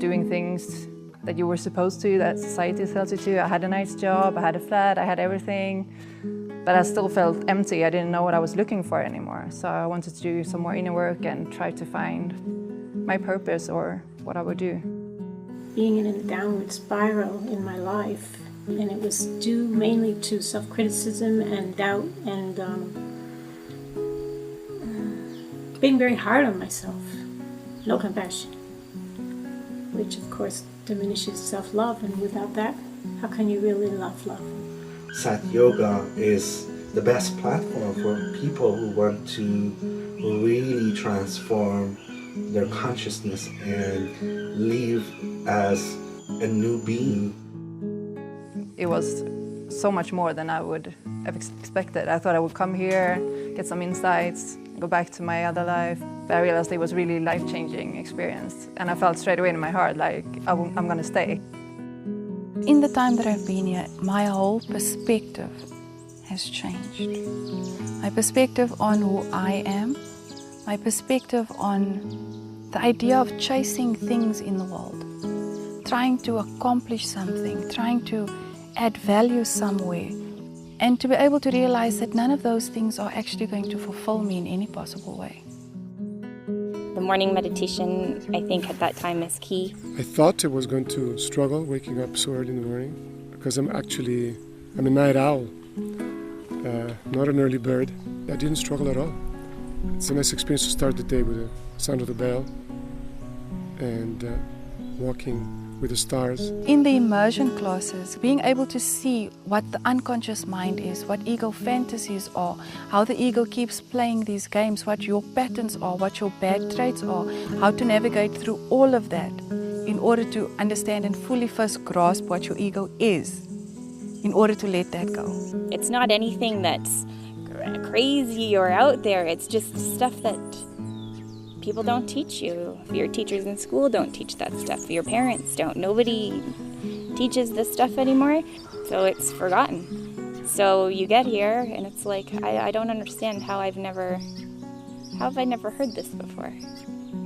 doing things that you were supposed to, that society tells you to. I had a nice job, I had a flat, I had everything, but I still felt empty. I didn't know what I was looking for anymore. So I wanted to do some more inner work and try to find my purpose or what I would do. Being in a downward spiral in my life, and it was due mainly to self-criticism and doubt and being very hard on myself, no compassion, which of course diminishes self-love, and without that, how can you really love love? Sat Yoga is the best platform for people who want to really transform their consciousness and live as a new being. It was so much more than I would have expected. I thought I would come here, get some insights, go back to my other life. But I realized it was a really life-changing experience. And I felt straight away in my heart like I'm going to stay. In the time that I've been here, my whole perspective has changed. My perspective on who I am, my perspective on the idea of chasing things in the world, trying to accomplish something, trying to add value somewhere, and to be able to realize that none of those things are actually going to fulfill me in any possible way. The morning meditation, I think, at that time is key. I thought I was going to struggle waking up so early in the morning because I'm a night owl, not an early bird. I didn't struggle at all. It's a nice experience to start the day with the sound of the bell and walking with the stars. In the immersion classes, being able to see what the unconscious mind is, what ego fantasies are, how the ego keeps playing these games, what your patterns are, what your bad traits are, how to navigate through all of that in order to understand and fully first grasp what your ego is, in order to let that go. It's not anything that's crazy or out there, it's just stuff that people don't teach you. Your teachers in school don't teach that stuff. Your parents don't. Nobody teaches this stuff anymore, so it's forgotten. So you get here and it's like, I don't understand how have I never heard this before?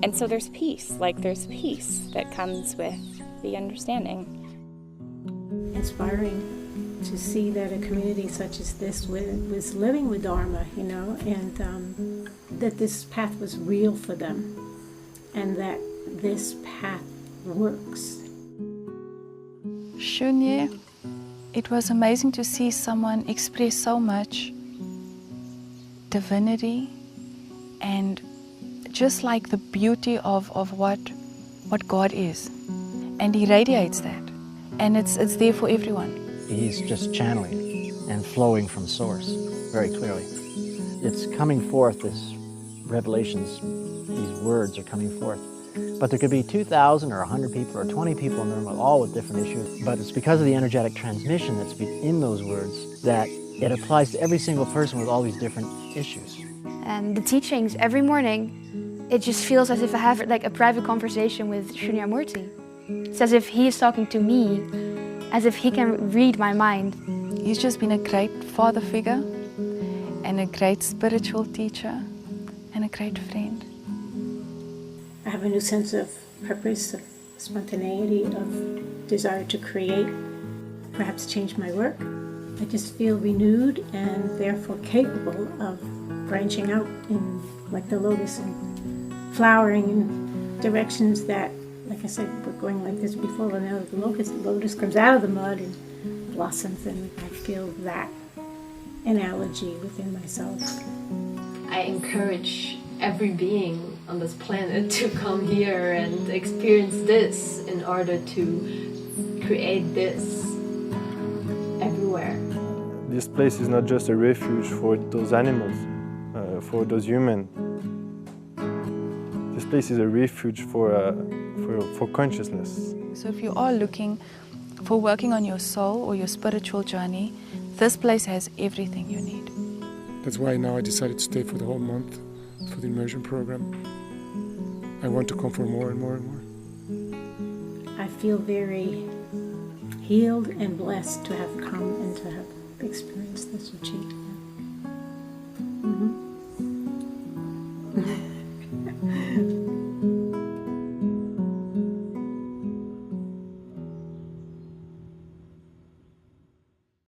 And so there's peace that comes with the understanding. Inspiring to see that a community such as this was living with Dharma, and that this path was real for them, and that this path works. Shunya, it was amazing to see someone express so much divinity and just like the beauty of what God is. And he radiates that. And it's there for everyone. He's just channeling and flowing from source very clearly. It's coming forth, this revelations, these words are coming forth. But there could be 2,000 or 100 people or 20 people in the room, all with different issues. But it's because of the energetic transmission that's in those words that it applies to every single person with all these different issues. And the teachings every morning, it just feels as if I have like a private conversation with Shunyamurti. It's as if he is talking to me, as if he can read my mind. He's just been a great father figure and a great spiritual teacher and a great friend. I have a new sense of purpose, of spontaneity, of desire to create, perhaps change my work. I just feel renewed and therefore capable of branching out in, like the lotus, and flowering in directions that, like I said, we're going like this before, but now the lotus comes out of the mud and blossoms, and I feel that analogy within myself. I encourage every being on this planet to come here and experience this in order to create this everywhere. This place is not just a refuge for those animals, for those humans. This place is a refuge for consciousness. So if you are looking for working on your soul or your spiritual journey, this place has everything you need. That's why now I decided to stay for the whole month for the immersion program. I want to come for more and more and more. I feel very healed and blessed to have come and to have experienced this retreat. Mm-hmm.